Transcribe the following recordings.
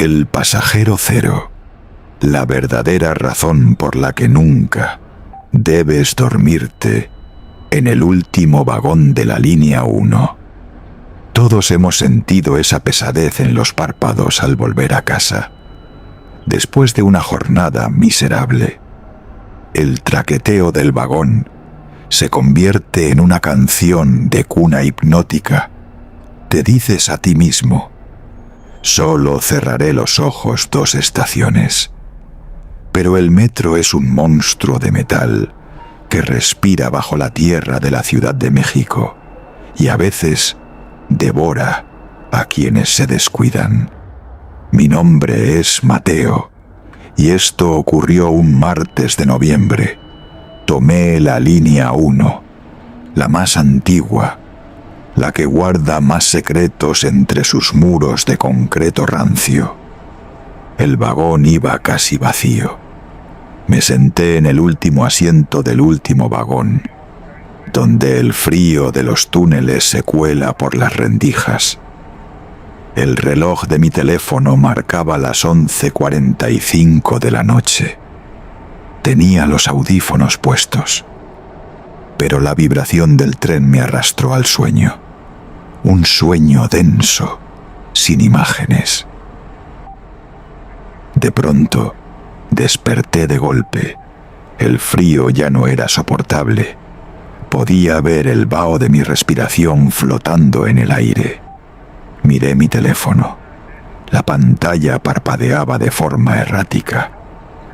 El pasajero cero, la verdadera razón por la que nunca debes dormirte en el último vagón de la línea 1. Todos hemos sentido esa pesadez en los párpados al volver a casa, después de una jornada miserable. El traqueteo del vagón se convierte en una canción de cuna hipnótica. Te dices a ti mismo: solo cerraré los ojos 2 estaciones. Pero el metro es un monstruo de metal que respira bajo la tierra de la Ciudad de México y a veces devora a quienes se descuidan. Mi nombre es Mateo y esto ocurrió un martes de noviembre. Tomé la línea 1, la más antigua, la que guarda más secretos entre sus muros de concreto rancio. El vagón iba casi vacío. Me senté en el último asiento del último vagón, donde el frío de los túneles se cuela por las rendijas. El reloj de mi teléfono marcaba las 11:45 de la noche. Tenía los audífonos puestos, pero la vibración del tren me arrastró al sueño. Un sueño denso, sin imágenes. De pronto, desperté de golpe. El frío ya no era soportable. Podía ver el vaho de mi respiración flotando en el aire. Miré mi teléfono. La pantalla parpadeaba de forma errática,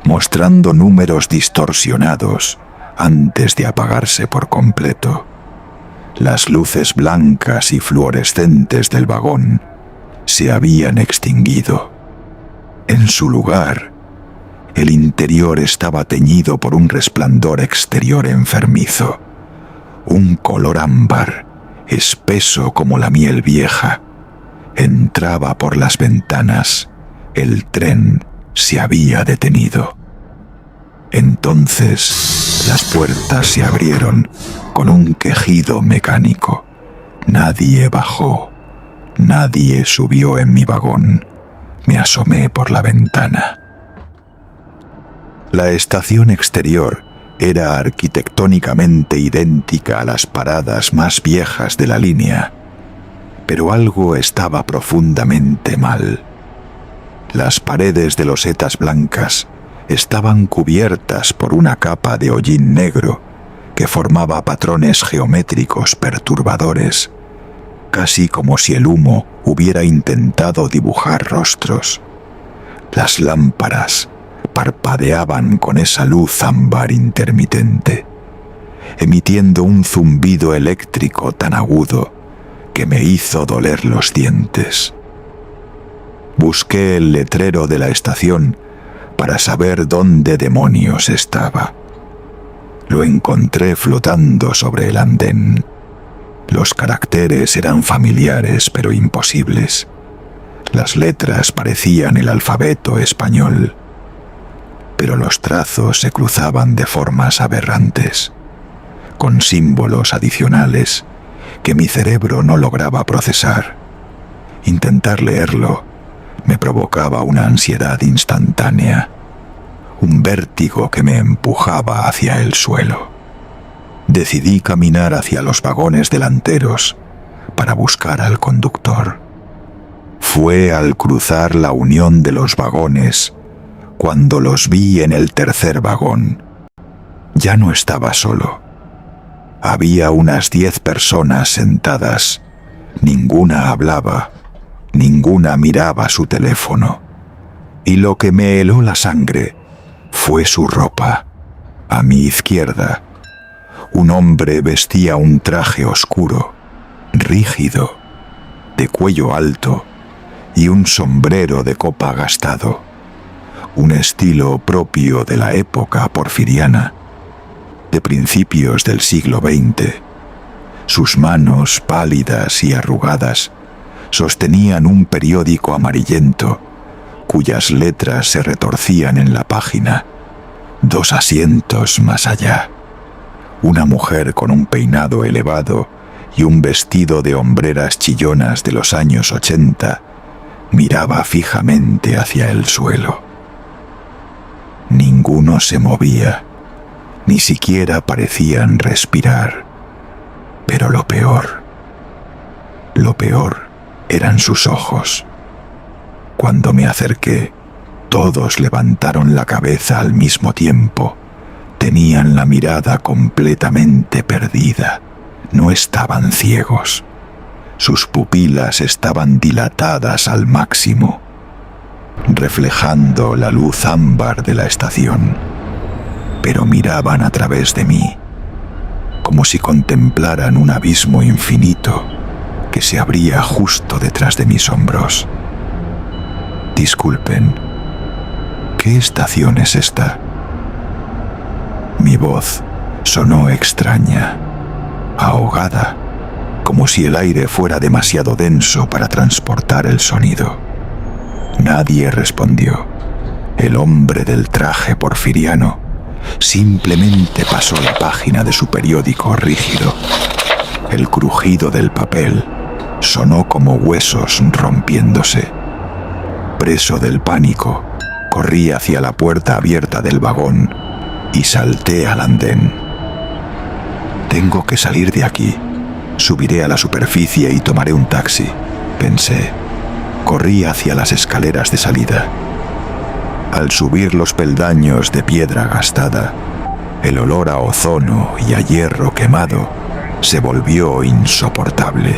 mostrando números distorsionados antes de apagarse por completo. Las luces blancas y fluorescentes del vagón se habían extinguido. En su lugar, el interior estaba teñido por un resplandor exterior enfermizo, un color ámbar, espeso como la miel vieja. Entraba por las ventanas. El tren se había detenido. Entonces, las puertas se abrieron con un quejido mecánico. Nadie bajó. Nadie subió en mi vagón. Me asomé por la ventana. La estación exterior era arquitectónicamente idéntica a las paradas más viejas de la línea, pero algo estaba profundamente mal. Las paredes de losetas blancas estaban cubiertas por una capa de hollín negro que formaba patrones geométricos perturbadores, casi como si el humo hubiera intentado dibujar rostros. Las lámparas parpadeaban con esa luz ámbar intermitente, emitiendo un zumbido eléctrico tan agudo que me hizo doler los dientes. Busqué el letrero de la estación para saber dónde demonios estaba. Lo encontré flotando sobre el andén. Los caracteres eran familiares pero imposibles. Las letras parecían el alfabeto español, pero los trazos se cruzaban de formas aberrantes, con símbolos adicionales que mi cerebro no lograba procesar. Intentar leerlo me provocaba una ansiedad instantánea, un vértigo que me empujaba hacia el suelo. Decidí caminar hacia los vagones delanteros para buscar al conductor. Fue al cruzar la unión de los vagones cuando los vi en el tercer vagón. Ya no estaba solo. Había unas 10 personas sentadas. Ninguna hablaba, ninguna miraba su teléfono. Y lo que me heló la sangre fue su ropa. A mi izquierda, un hombre vestía un traje oscuro, rígido, de cuello alto y un sombrero de copa gastado, un estilo propio de la época porfiriana, de principios del siglo XX. Sus manos, pálidas y arrugadas, sostenían un periódico amarillento, cuyas letras se retorcían en la página, 2 asientos más allá. Una mujer con un peinado elevado y un vestido de hombreras chillonas de los años 80 Miraba fijamente hacia el suelo. Ninguno se movía, ni siquiera parecían respirar. Pero lo peor eran sus ojos. Cuando me acerqué, todos levantaron la cabeza al mismo tiempo. Tenían la mirada completamente perdida. No estaban ciegos. Sus pupilas estaban dilatadas al máximo, reflejando la luz ámbar de la estación. Pero miraban a través de mí, como si contemplaran un abismo infinito que se abría justo detrás de mis hombros. Disculpen, ¿qué estación es esta? Mi voz sonó extraña, ahogada, como si el aire fuera demasiado denso para transportar el sonido. Nadie respondió. El hombre del traje porfiriano simplemente pasó la página de su periódico rígido. El crujido del papel sonó como huesos rompiéndose. Preso del pánico, corrí hacia la puerta abierta del vagón y salté al andén. Tengo que salir de aquí. Subiré a la superficie y tomaré un taxi, pensé. Corrí hacia las escaleras de salida. Al subir los peldaños de piedra gastada, el olor a ozono y a hierro quemado se volvió insoportable.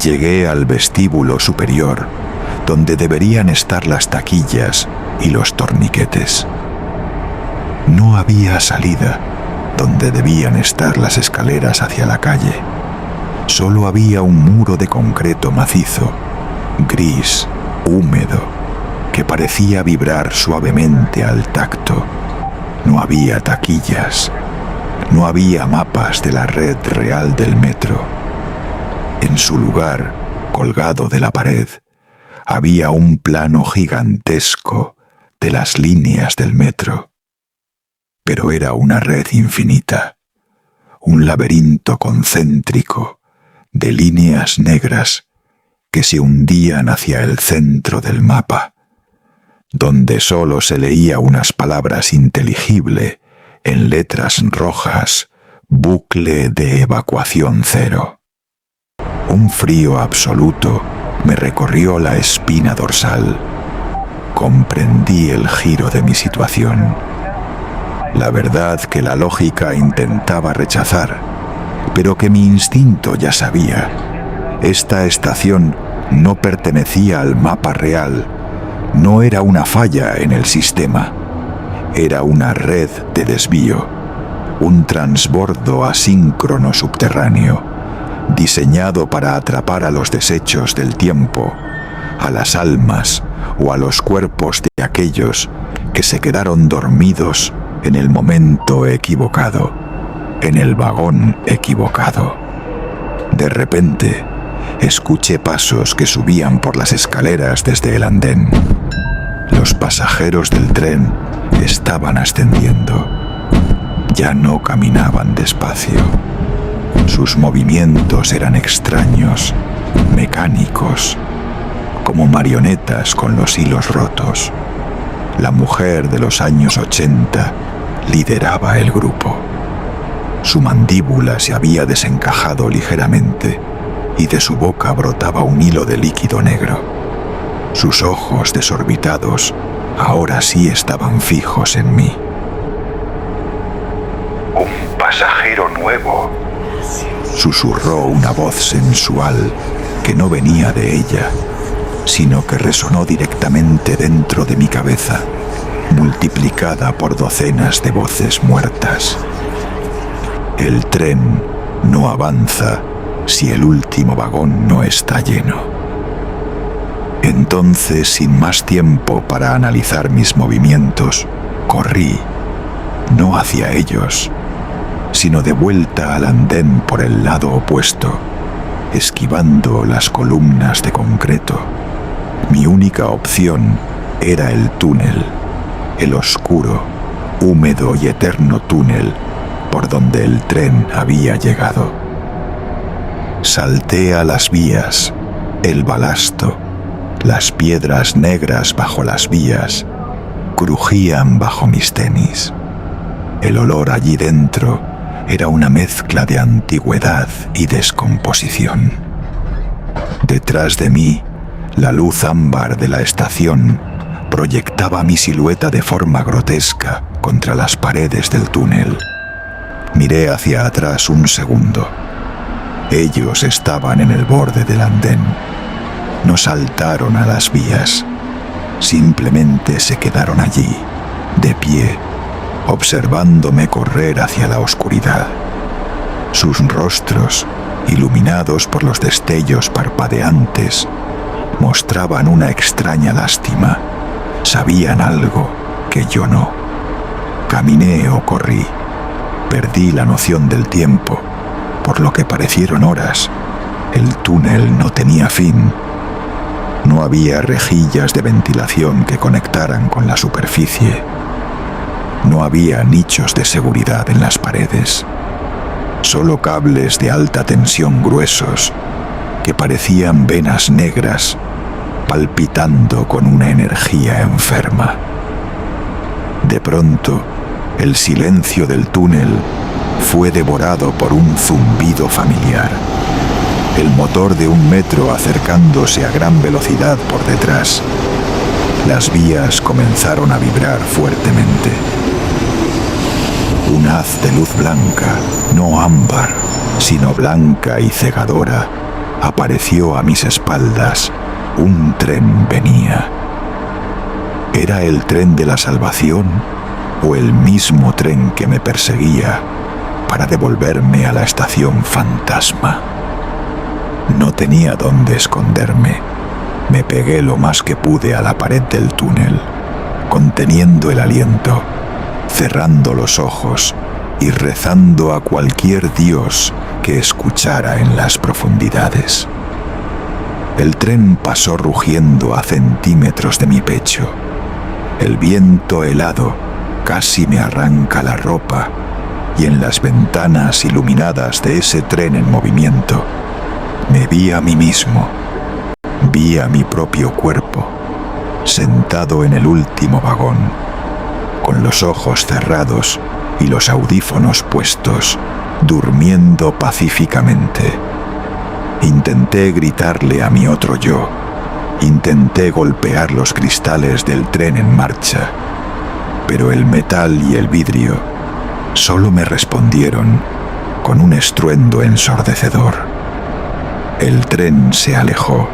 Llegué al vestíbulo superior, donde deberían estar las taquillas y los torniquetes. No había salida donde debían estar las escaleras hacia la calle. Solo había un muro de concreto macizo, gris, húmedo, que parecía vibrar suavemente al tacto. No había taquillas, no había mapas de la red real del metro. En su lugar, colgado de la pared, había un plano gigantesco de las líneas del metro. Pero era una red infinita, un laberinto concéntrico de líneas negras que se hundían hacia el centro del mapa, donde solo se leía unas palabras inteligibles en letras rojas: bucle de evacuación cero. Un frío absoluto me recorrió la espina dorsal. Comprendí el giro de mi situación. La verdad que la lógica intentaba rechazar, pero que mi instinto ya sabía. Esta estación no pertenecía al mapa real, no era una falla en el sistema, era una red de desvío, un transbordo asíncrono subterráneo, diseñado para atrapar a los desechos del tiempo, a las almas o a los cuerpos de aquellos que se quedaron dormidos en el momento equivocado, en el vagón equivocado. De repente, escuché pasos que subían por las escaleras desde el andén. Los pasajeros del tren estaban ascendiendo. Ya no caminaban despacio. Sus movimientos eran extraños, mecánicos, como marionetas con los hilos rotos. La mujer de los años 80 lideraba el grupo. Su mandíbula se había desencajado ligeramente y de su boca brotaba un hilo de líquido negro. Sus ojos desorbitados ahora sí estaban fijos en mí. «Un pasajero nuevo», susurró una voz sensual que no venía de ella, sino que resonó directamente dentro de mi cabeza, multiplicada por docenas de voces muertas. El tren no avanza si el último vagón no está lleno. Entonces, sin más tiempo para analizar mis movimientos, corrí, no hacia ellos, sino de vuelta al andén por el lado opuesto, esquivando las columnas de concreto. Mi única opción era el túnel, el oscuro, húmedo y eterno túnel por donde el tren había llegado. Salté a las vías, el balasto, Las piedras negras bajo las vías crujían bajo mis tenis. El olor allí dentro era una mezcla de antigüedad y descomposición. Detrás de mí, la luz ámbar de la estación proyectaba mi silueta de forma grotesca contra las paredes del túnel. Miré hacia atrás un segundo. Ellos estaban en el borde del andén. No saltaron a las vías. Simplemente se quedaron allí, de pie, observándome correr hacia la oscuridad. Sus rostros, iluminados por los destellos parpadeantes, mostraban una extraña lástima. Sabían algo que yo no. Caminé o corrí. Perdí la noción del tiempo, por lo que parecieron horas. El túnel no tenía fin. No había rejillas de ventilación que conectaran con la superficie. No había nichos de seguridad en las paredes. Solo cables de alta tensión gruesos que parecían venas negras palpitando con una energía enferma. De pronto, el silencio del túnel fue devorado por un zumbido familiar. El motor de un metro acercándose a gran velocidad por detrás. Las vías comenzaron a vibrar fuertemente. Un haz de luz blanca, no ámbar, sino blanca y cegadora, apareció a mis espaldas. Un tren venía. ¿Era el tren de la salvación o el mismo tren que me perseguía para devolverme a la estación fantasma? No tenía dónde esconderme. Me pegué lo más que pude a la pared del túnel, conteniendo el aliento, cerrando los ojos y rezando a cualquier dios que escuchara en las profundidades. El tren pasó rugiendo a centímetros de mi pecho. El viento helado casi me arranca la ropa, y en las ventanas iluminadas de ese tren en movimiento me vi a mí mismo. Vi a mi propio cuerpo, sentado en el último vagón, con los ojos cerrados y los audífonos puestos, durmiendo pacíficamente. Intenté gritarle a mi otro yo. Intenté golpear los cristales del tren en marcha, pero el metal y el vidrio solo me respondieron con un estruendo ensordecedor. El tren se alejó,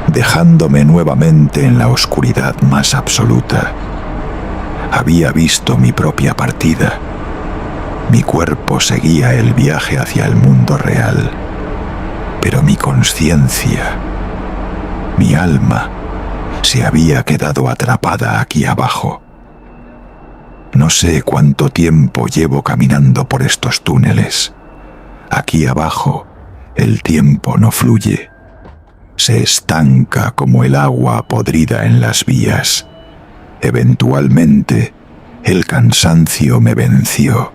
dejándome nuevamente en la oscuridad más absoluta. Había visto mi propia partida. Mi cuerpo seguía el viaje hacia el mundo real, pero mi conciencia, mi alma, se había quedado atrapada aquí abajo. No sé cuánto tiempo llevo caminando por estos túneles. Aquí abajo, el tiempo no fluye. Se estanca como el agua podrida en las vías. Eventualmente, el cansancio me venció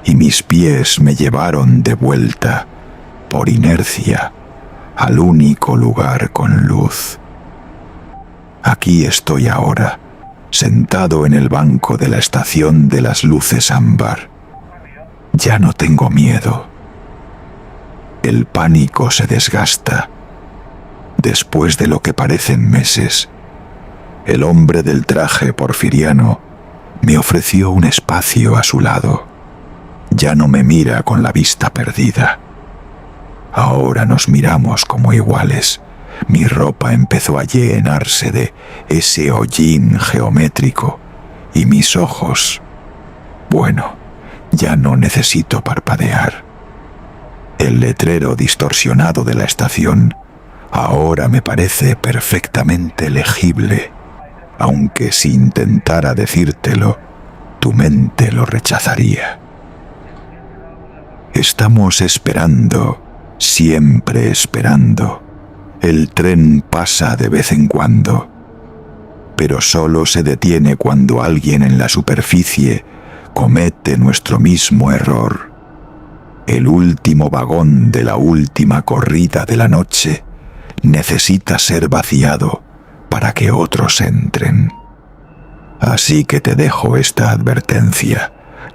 y mis pies me llevaron de vuelta, por inercia, al único lugar con luz. Aquí estoy ahora, sentado en el banco de la estación de las luces ámbar. Ya no tengo miedo. El pánico se desgasta. Después de lo que parecen meses, el hombre del traje porfiriano me ofreció un espacio a su lado. Ya no me mira con la vista perdida. Ahora nos miramos como iguales. Mi ropa empezó a llenarse de ese hollín geométrico y mis ojos, bueno, ya no necesito parpadear. El letrero distorsionado de la estación ahora me parece perfectamente legible, aunque si intentara decírtelo, tu mente lo rechazaría. Estamos esperando, siempre esperando. El tren pasa de vez en cuando, pero solo se detiene cuando alguien en la superficie comete nuestro mismo error. El último vagón de la última corrida de la noche necesita ser vaciado para que otros entren. Así que te dejo esta advertencia.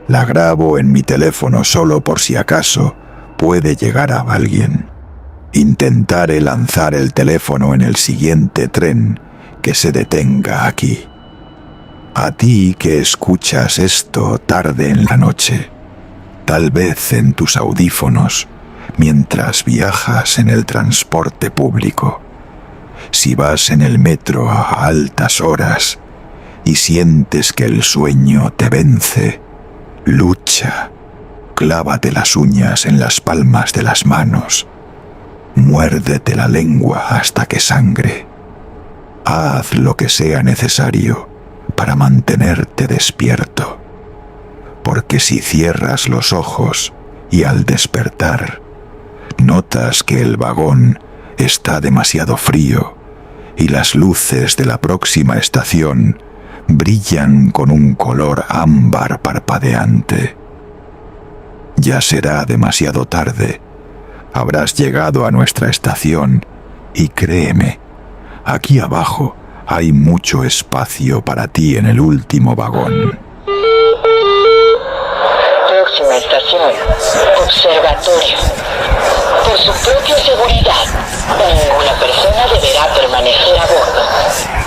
La grabo en mi teléfono solo por si acaso puede llegar a alguien. Intentaré lanzar el teléfono en el siguiente tren que se detenga aquí. A ti que escuchas esto tarde en la noche, tal vez en tus audífonos, mientras viajas en el transporte público, si vas en el metro a altas horas y sientes que el sueño te vence, lucha, clávate las uñas en las palmas de las manos, muérdete la lengua hasta que sangre. Haz lo que sea necesario para mantenerte despierto, porque si cierras los ojos y al despertar notas que el vagón está demasiado frío y las luces de la próxima estación brillan con un color ámbar parpadeante, ya será demasiado tarde. Habrás llegado a nuestra estación y créeme, aquí abajo hay mucho espacio para ti en el último vagón. Próxima estación, observatorio. Por su propia seguridad, ninguna persona deberá permanecer a bordo.